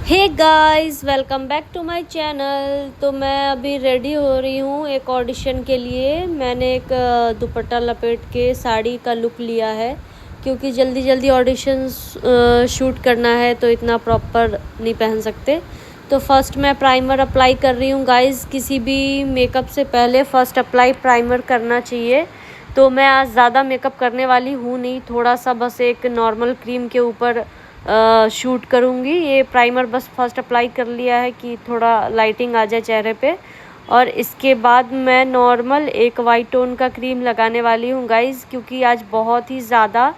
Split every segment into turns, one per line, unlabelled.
Hey guys, welcome back to my channel. तो मैं अभी रेडी हो रही हूँ एक ऑडिशन के लिए। मैंने एक दुपट्टा लपेट के साड़ी का लुक लिया है क्योंकि जल्दी जल्दी ऑडिशन शूट करना है तो इतना प्रॉपर नहीं पहन सकते। तो फर्स्ट मैं प्राइमर अप्लाई कर रही हूँ गाइस। किसी भी मेकअप से पहले फ़र्स्ट अप्लाई प्राइमर करना चाहिए। तो मैं आज ज़्यादा मेकअप करने वाली हूँ नहीं, थोड़ा सा बस एक नॉर्मल क्रीम के ऊपर शूट करूँगी। ये प्राइमर बस फर्स्ट अप्लाई कर लिया है कि थोड़ा लाइटिंग आ जाए चेहरे पे। और इसके बाद मैं नॉर्मल एक वाइट टोन का क्रीम लगाने वाली हूँ गाइज़, क्योंकि आज बहुत ही ज़्यादा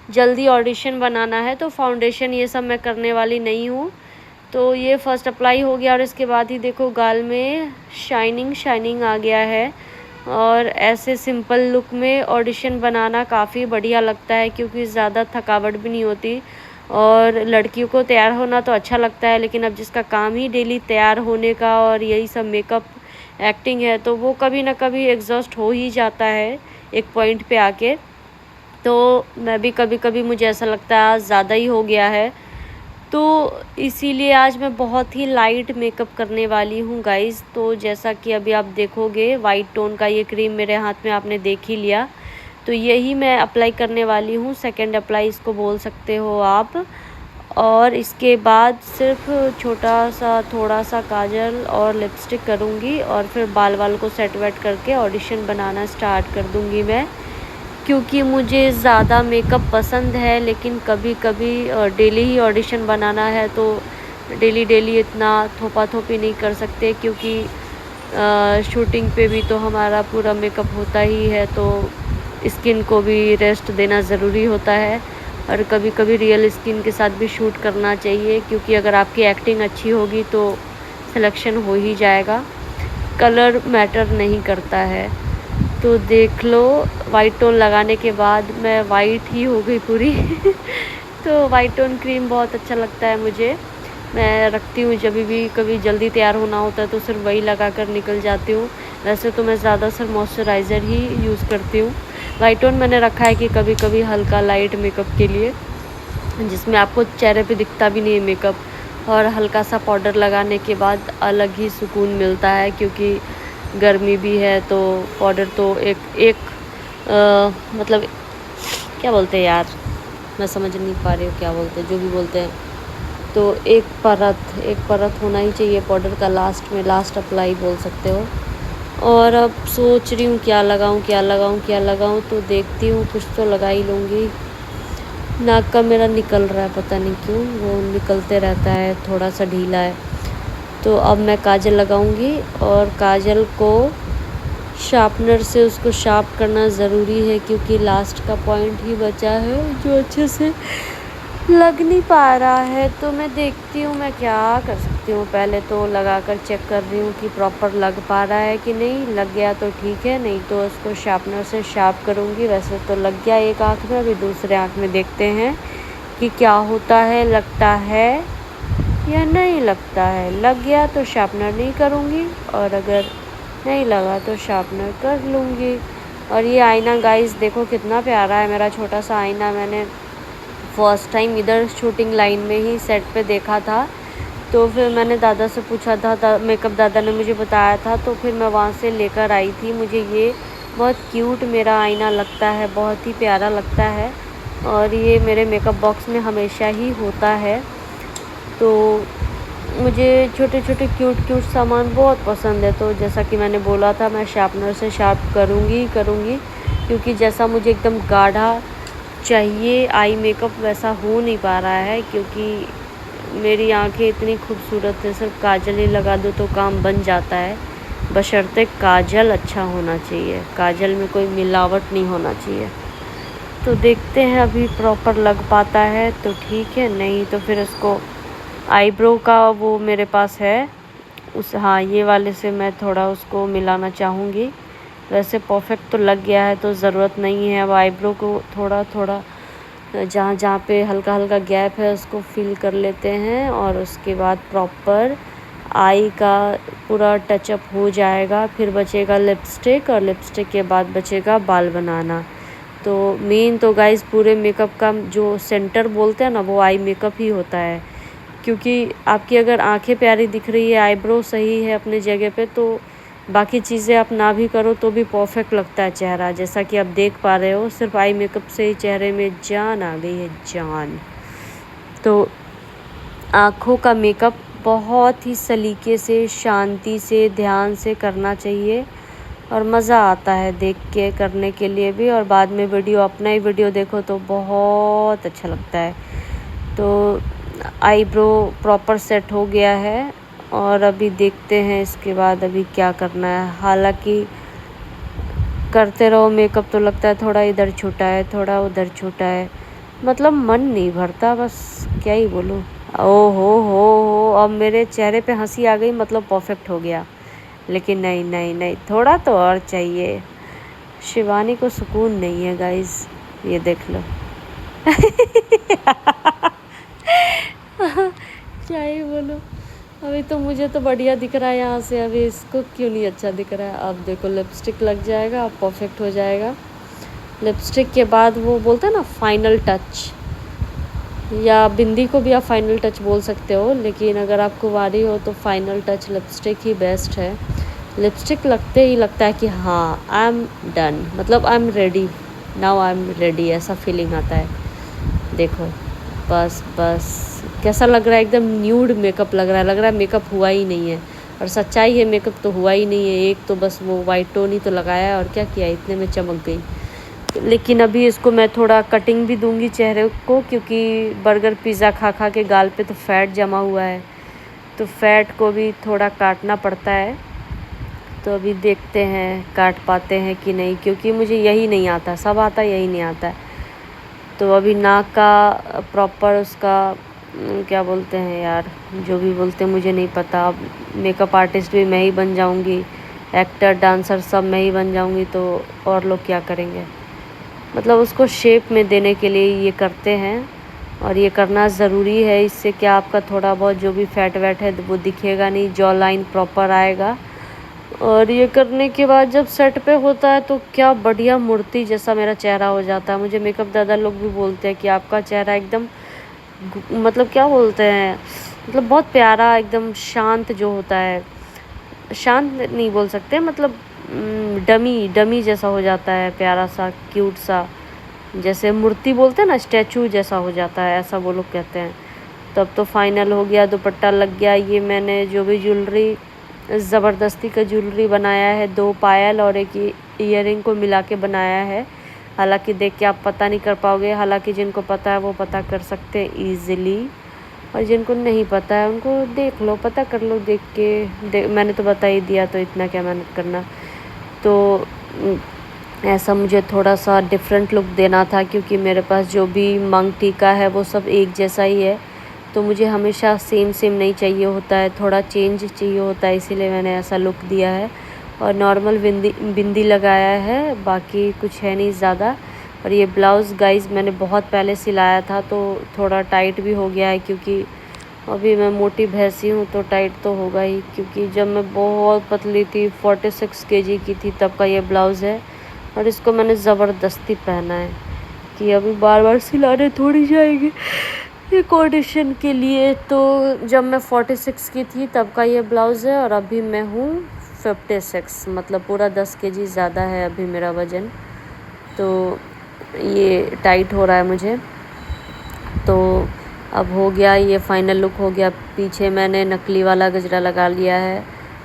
जल्दी ऑडिशन बनाना है। तो फाउंडेशन ये सब मैं करने वाली नहीं हूँ। तो ये फ़र्स्ट अप्लाई हो गया और इसके बाद ही देखो गाल में शाइनिंग आ गया है। और ऐसे सिंपल लुक में ऑडिशन बनाना काफ़ी बढ़िया लगता है क्योंकि ज़्यादा थकावट भी नहीं होती। और लड़कियों को तैयार होना तो अच्छा लगता है, लेकिन अब जिसका काम ही डेली तैयार होने का और यही सब मेकअप एक्टिंग है तो वो कभी ना कभी एग्जॉस्ट हो ही जाता है एक पॉइंट पे आके। तो मैं भी कभी कभी मुझे ऐसा लगता है आज ज़्यादा ही हो गया है। तो इसीलिए आज मैं बहुत ही लाइट मेकअप करने वाली हूँ गाइज़। तो जैसा कि अभी आप देखोगे वाइट टोन का ये क्रीम मेरे हाथ में आपने देख ही लिया। तो यही मैं अप्लाई करने वाली हूँ, सेकंड अप्लाई इसको बोल सकते हो आप। और इसके बाद सिर्फ छोटा सा थोड़ा सा काजल और लिपस्टिक करूँगी और फिर बाल को सेट वेट करके ऑडिशन बनाना स्टार्ट कर दूँगी मैं। क्योंकि मुझे ज़्यादा मेकअप पसंद है, लेकिन कभी कभी डेली ही ऑडिशन बनाना है तो डेली डेली इतना थोपा थोपी नहीं कर सकते, क्योंकि शूटिंग पे भी तो हमारा पूरा मेकअप होता ही है। तो स्किन को भी रेस्ट देना ज़रूरी होता है और कभी कभी रियल स्किन के साथ भी शूट करना चाहिए, क्योंकि अगर आपकी एक्टिंग अच्छी होगी तो सिलेक्शन हो ही जाएगा। कलर मैटर नहीं करता है। तो देख लो वाइट टोन लगाने के बाद मैं वाइट ही हो गई पूरी तो वाइट टोन क्रीम बहुत अच्छा लगता है मुझे। मैं रखती हूँ जब भी कभी जल्दी तैयार होना होता है तो सिर्फ वही लगा कर निकल जाती हूँ। वैसे तो मैं ज़्यादातर मॉइस्चराइज़र ही यूज़ करती हूँ। वाइट टोन मैंने रखा है कि कभी कभी हल्का लाइट मेकअप के लिए, जिसमें आपको चेहरे पे दिखता भी नहीं है मेकअप। और हल्का सा पाउडर लगाने के बाद अलग ही सुकून मिलता है, क्योंकि गर्मी भी है तो पाउडर तो एक एक मतलब क्या बोलते हैं यार, मैं समझ नहीं पा रही हूँ क्या बोलते हैं, जो भी बोलते हैं। तो एक परत होना ही चाहिए पाउडर का, लास्ट में लास्ट अप्लाई बोल सकते हो। और अब सोच रही हूँ क्या लगाऊँ, तो देखती हूँ कुछ तो लगा ही लूँगी। नाक का मेरा निकल रहा है, पता नहीं क्यों वो निकलते रहता है, थोड़ा सा ढीला है। तो अब मैं काजल लगाऊंगी और काजल को शार्पनर से उसको शार्प करना ज़रूरी है, क्योंकि लास्ट का पॉइंट ही बचा है जो अच्छे से लग नहीं पा रहा है। तो मैं देखती हूँ मैं क्या कर सकती हूँ। पहले तो लगा कर चेक कर रही हूँ कि प्रॉपर लग पा रहा है कि नहीं। लग गया तो ठीक है, नहीं तो उसको शार्पनर से शार्प करूँगी। वैसे तो लग गया एक आँख में, अभी दूसरे आँख में देखते हैं कि क्या होता है, लगता है या नहीं लगता है। लग गया तो शार्पनर नहीं करूँगी और अगर नहीं लगा तो शार्पनर कर लूँगी। और ये आईना गाइस देखो कितना प्यारा है मेरा छोटा सा आईना। मैंने फर्स्ट टाइम इधर शूटिंग लाइन में ही सेट पे देखा था। तो फिर मैंने दादा से पूछा था, मेकअप दादा ने मुझे बताया था, तो फिर मैं वहाँ से लेकर आई थी। मुझे ये बहुत क्यूट मेरा आईना लगता है, बहुत ही प्यारा लगता है और ये मेरे मेकअप बॉक्स में हमेशा ही होता है। तो मुझे छोटे छोटे क्यूट सामान बहुत पसंद है। तो जैसा कि मैंने बोला था मैं शार्पनर से शार्प करूँगी, क्योंकि जैसा मुझे एकदम गाढ़ा चाहिए आई मेकअप वैसा हो नहीं पा रहा है, क्योंकि मेरी आंखें इतनी खूबसूरत है, सिर्फ काजल ही लगा दो तो काम बन जाता है। बशर्ते काजल अच्छा होना चाहिए, काजल में कोई मिलावट नहीं होना चाहिए। तो देखते हैं अभी प्रॉपर लग पाता है तो ठीक है, नहीं तो फिर उसको आईब्रो का वो मेरे पास है उस, हाँ ये वाले से मैं थोड़ा उसको मिलाना चाहूँगी। वैसे परफेक्ट तो लग गया है तो ज़रूरत नहीं है। अब आईब्रो को थोड़ा थोड़ा जहाँ जहाँ पे हल्का हल्का गैप है उसको फिल कर लेते हैं और उसके बाद प्रॉपर आई का पूरा टचअप हो जाएगा। फिर बचेगा लिपस्टिक और लिपस्टिक के बाद बचेगा बाल बनाना। तो मेन तो गाइस पूरे मेकअप का जो सेंटर बोलते हैं ना, वो आई मेकअप ही होता है। क्योंकि आपकी अगर आंखें प्यारी दिख रही है, आईब्रो सही है अपने जगह पे, तो बाकी चीज़ें आप ना भी करो तो भी परफेक्ट लगता है चेहरा। जैसा कि आप देख पा रहे हो, सिर्फ आई मेकअप से ही चेहरे में जान आ गई है, जान। तो आँखों का मेकअप बहुत ही सलीके से, शांति से, ध्यान से करना चाहिए और मज़ा आता है देख के करने के लिए भी, और बाद में वीडियो, अपना ही वीडियो देखो तो बहुत अच्छा लगता है। तो आईब्रो प्रॉपर सेट हो गया है और अभी देखते हैं इसके बाद अभी क्या करना है। हालांकि करते रहो मेकअप तो लगता है थोड़ा इधर छोटा है, थोड़ा उधर छोटा है, मतलब मन नहीं भरता, बस क्या ही बोलूँ। ओ हो, अब मेरे चेहरे पे हंसी आ गई, मतलब परफेक्ट हो गया। लेकिन नहीं नहीं नहीं, थोड़ा तो और चाहिए। शिवानी को सुकून नहीं है गाइस, ये देख लो। क्या ही बोलूँ, अभी तो मुझे तो बढ़िया दिख रहा है यहाँ से, अभी इसको क्यों नहीं अच्छा दिख रहा है। अब देखो लिपस्टिक लग जाएगा, अब परफेक्ट हो जाएगा। लिपस्टिक के बाद वो बोलते हैं ना फाइनल टच, या बिंदी को भी आप फाइनल टच बोल सकते हो, लेकिन अगर आप कुंवारी हो तो फाइनल टच लिपस्टिक ही बेस्ट है। लिपस्टिक लगते ही लगता है कि हाँ आई एम डन, मतलब I am ready, now I am ready, ऐसा फीलिंग आता है। देखो बस बस कैसा लग रहा है, एकदम न्यूड मेकअप लग रहा है मेकअप हुआ ही नहीं है। और सच्चाई है, मेकअप तो हुआ ही नहीं है, एक तो बस वो वाइट टोन ही तो लगाया और क्या किया, इतने में चमक गई। लेकिन अभी इसको मैं थोड़ा कटिंग भी दूंगी चेहरे को, क्योंकि बर्गर पिज़्ज़ा खा खा के गाल पे तो फैट जमा हुआ है, तो फैट को भी थोड़ा काटना पड़ता है। तो अभी देखते हैं काट पाते हैं कि नहीं, क्योंकि मुझे यही नहीं आता, सब आता यही नहीं आता है। तो अभी नाक का प्रॉपर उसका क्या बोलते हैं यार, जो भी बोलते हैं मुझे नहीं पता। अब मेकअप आर्टिस्ट भी मैं ही बन जाऊंगी, एक्टर डांसर सब मैं ही बन जाऊंगी, तो और लोग क्या करेंगे। मतलब उसको शेप में देने के लिए ये करते हैं, और ये करना ज़रूरी है। इससे क्या, आपका थोड़ा बहुत जो भी फैट वैट है वो दिखेगा नहीं, जॉ लाइन प्रॉपर आएगा। और ये करने के बाद जब सेट पे होता है तो क्या बढ़िया मूर्ति जैसा मेरा चेहरा हो जाता है। मुझे मेकअप दादा लोग भी बोलते हैं कि आपका चेहरा एकदम मतलब क्या बोलते हैं, मतलब बहुत प्यारा, एकदम शांत जो होता है, शांत नहीं बोल सकते, मतलब डमी डमी जैसा हो जाता है, प्यारा सा, क्यूट सा, जैसे मूर्ति बोलते हैं ना, स्टैचू जैसा हो जाता है, ऐसा वो लोग कहते हैं। तब तो फाइनल हो गया, दुपट्टा लग गया। ये मैंने जो भी ज्वेलरी, ज़बरदस्ती का ज्वेलरी बनाया है, 2 पायल और एक ईयरिंग को मिला के बनाया है। हालांकि देख के आप पता नहीं कर पाओगे, हालांकि जिनको पता है वो पता कर सकते हैं ईज़िली, और जिनको नहीं पता है उनको देख लो, पता कर लो देख के। मैंने तो बता ही दिया, तो इतना क्या मेहनत करना। तो ऐसा मुझे थोड़ा सा डिफरेंट लुक देना था, क्योंकि मेरे पास जो भी मांग टीका है वो सब एक जैसा ही है, तो मुझे हमेशा सेम सेम नहीं चाहिए होता है, थोड़ा चेंज चाहिए होता है, इसीलिए मैंने ऐसा लुक दिया है। और नॉर्मल बिंदी लगाया है, बाकी कुछ है नहीं ज़्यादा। और ये ब्लाउज़ गाइस मैंने बहुत पहले सिलाया था, तो थोड़ा टाइट भी हो गया है, क्योंकि अभी मैं मोटी भैंसी हूँ तो टाइट तो होगा ही। क्योंकि जब मैं बहुत पतली थी, 46 केजी की थी, तब का ये ब्लाउज़ है, और इसको मैंने ज़बरदस्ती पहना है कि अभी बार बार सिलाने थोड़ी जाएगी एक ऑडिशन के लिए। तो जब मैं 46 की थी तब का ये ब्लाउज़ है, और अभी मैं हूँ 56, मतलब पूरा 10 केजी ज़्यादा है अभी मेरा वज़न। तो ये टाइट हो रहा है मुझे। तो अब हो गया, ये फाइनल लुक हो गया। पीछे मैंने नकली वाला गजरा लगा लिया है,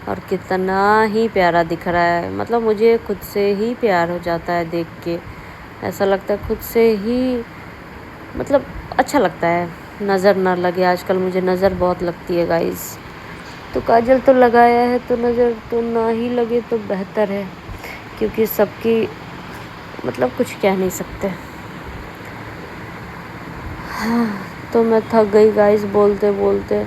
और कितना ही प्यारा दिख रहा है, मतलब मुझे खुद से ही प्यार हो जाता है देख के। ऐसा लगता है खुद से ही, मतलब अच्छा लगता है, नज़र ना लगे। आजकल मुझे नज़र बहुत लगती है गाइस, तो काजल तो लगाया है, तो नज़र तो ना ही लगे तो बेहतर है, क्योंकि सबकी मतलब कुछ कह नहीं सकते। हाँ, तो मैं थक गई गाइस बोलते बोलते,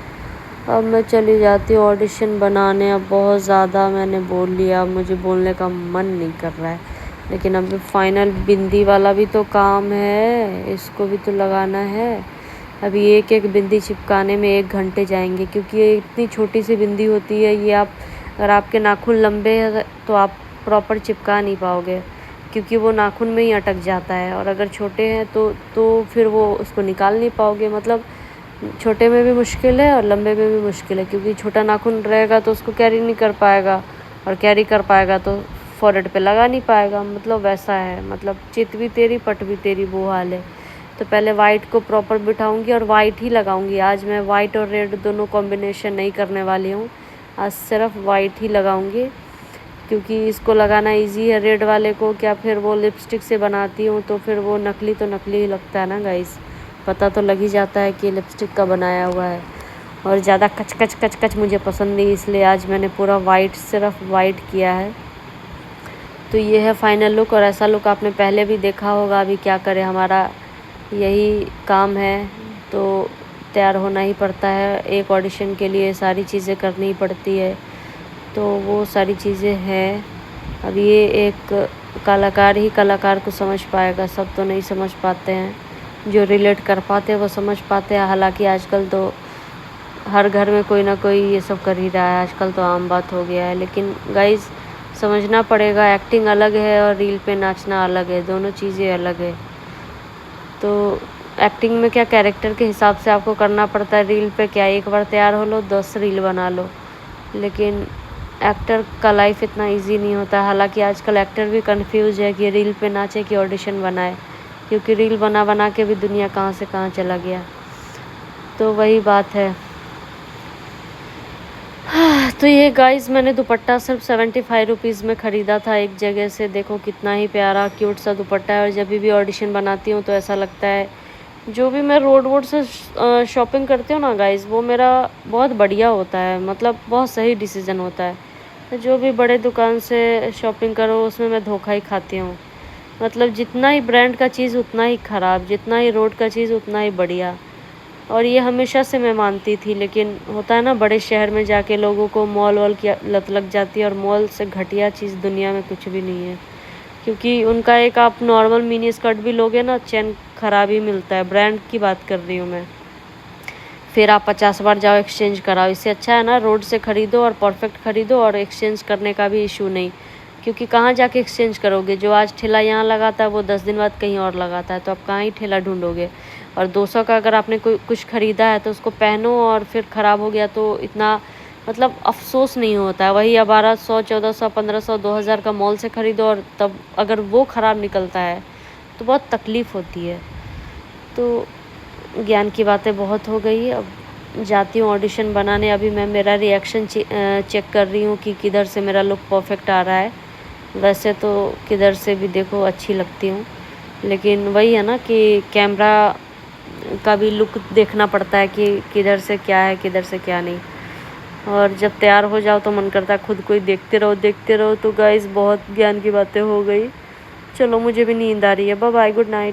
अब मैं चली जाती हूँ ऑडिशन बनाने। अब बहुत ज़्यादा मैंने बोल लिया, मुझे बोलने का मन नहीं कर रहा है। लेकिन अभी फाइनल बिंदी वाला भी तो काम है, इसको भी तो लगाना है। अभी एक एक बिंदी चिपकाने में 1 घंटे जाएंगे, क्योंकि ये इतनी छोटी सी बिंदी होती है। ये आप, अगर आपके नाखून लंबे हैं तो आप प्रॉपर चिपका नहीं पाओगे, क्योंकि वो नाखून में ही अटक जाता है, और अगर छोटे हैं तो फिर वो उसको निकाल नहीं पाओगे। मतलब छोटे में भी मुश्किल है और लंबे में भी मुश्किल है, क्योंकि छोटा नाखून रहेगा तो उसको कैरी नहीं कर पाएगा, और कैरी कर पाएगा तो फॉरहेड पे लगा नहीं पाएगा। मतलब वैसा है, मतलब चित भी तेरी पट भी तेरी, वो हाल है। तो पहले वाइट को प्रॉपर बिठाऊंगी और वाइट ही लगाऊंगी। आज मैं वाइट और रेड दोनों कॉम्बिनेशन नहीं करने वाली हूँ, आज सिर्फ वाइट ही लगाऊंगी, क्योंकि इसको लगाना इजी है रेड वाले को। क्या फिर वो लिपस्टिक से बनाती हूँ तो फिर वो नकली तो नकली ही लगता है ना गाइस, पता तो लग ही जाता है कि लिपस्टिक का बनाया हुआ है। और ज़्यादा कच कच कच कच मुझे पसंद नहीं, इसलिए आज मैंने पूरा वाइट, सिर्फ वाइट किया है। तो ये है फाइनल लुक, और ऐसा लुक आपने पहले भी देखा होगा। अभी क्या करें, हमारा यही काम है, तो तैयार होना ही पड़ता है। एक ऑडिशन के लिए सारी चीज़ें करनी ही पड़ती है, तो वो सारी चीज़ें हैं। अब ये एक कलाकार ही कलाकार को समझ पाएगा, सब तो नहीं समझ पाते हैं। जो रिलेट कर पाते हैं वो समझ पाते हैं। हालांकि आजकल तो हर घर में कोई ना कोई ये सब कर ही रहा है, आजकल तो आम बात हो गया है। लेकिन गाइस समझना पड़ेगा, एक्टिंग अलग है और रील पे नाचना अलग है, दोनों चीज़ें अलग है। तो एक्टिंग में क्या कैरेक्टर के हिसाब से आपको करना पड़ता है, रील पे क्या एक बार तैयार हो लो 10 रील बना लो। लेकिन एक्टर का लाइफ इतना इजी नहीं होता। हालांकि आजकल एक्टर भी कंफ्यूज है कि रील पे नाचे कि ऑडिशन बनाए, क्योंकि रील बना बना के भी दुनिया कहाँ से कहाँ चला गया। तो वही बात है। तो ये गाइस मैंने दुपट्टा सिर्फ 75 रुपीज़ में ख़रीदा था एक जगह से। देखो कितना ही प्यारा क्यूट सा दुपट्टा है। और जब भी ऑडिशन बनाती हूँ तो ऐसा लगता है, जो भी मैं रोड वोड से शॉपिंग करती हूँ ना गाइस, वो मेरा बहुत बढ़िया होता है, मतलब बहुत सही डिसीज़न होता है। तो जो भी बड़े दुकान से शॉपिंग करो उसमें मैं धोखा ही खाती हूँ। मतलब जितना ही ब्रांड का चीज़ उतना ही ख़राब, जितना ही रोड का चीज़ उतना ही बढ़िया। और ये हमेशा से मैं मानती थी, लेकिन होता है ना बड़े शहर में जाके लोगों को मॉल वॉल की लत लग जाती है, और मॉल से घटिया चीज़ दुनिया में कुछ भी नहीं है। क्योंकि उनका एक आप नॉर्मल मिनी स्कर्ट भी लोगे ना, चैन ख़राब ही मिलता है। ब्रांड की बात कर रही हूँ मैं। फिर आप 50 बार जाओ एक्सचेंज कराओ, इससे अच्छा है ना रोड से ख़रीदो और परफेक्ट ख़रीदो, और एक्सचेंज करने का भी इशू नहीं। क्योंकि कहाँ जाके एक्सचेंज करोगे, जो आज ठेला यहाँ लगाता है वो 10 दिन बाद कहीं और लगाता है, तो आप कहाँ ही ठेला ढूंढोगे। और 200 का अगर आपने कोई कुछ ख़रीदा है तो उसको पहनो और फिर ख़राब हो गया तो इतना मतलब अफसोस नहीं होता है। वही 1200, 1400, 1500, 2000 का मॉल से ख़रीदो, और तब अगर वो ख़राब निकलता है तो बहुत तकलीफ़ होती है। तो ज्ञान की बातें बहुत हो गई, अब जाती हूँ ऑडिशन बनाने। अभी मैं मेरा रिएक्शन चेक कर रही हूँ कि किधर से मेरा लुक परफेक्ट आ रहा है। वैसे तो किधर से भी देखो अच्छी लगती हूँ, लेकिन वही है ना कि कैमरा का भी लुक देखना पड़ता है कि किधर से क्या है किधर से क्या नहीं। और जब तैयार हो जाओ तो मन करता है खुद को ही देखते रहो देखते रहो। तो गाइस बहुत ज्ञान की बातें हो गई, चलो मुझे भी नींद आ रही है। Bye bye, good night.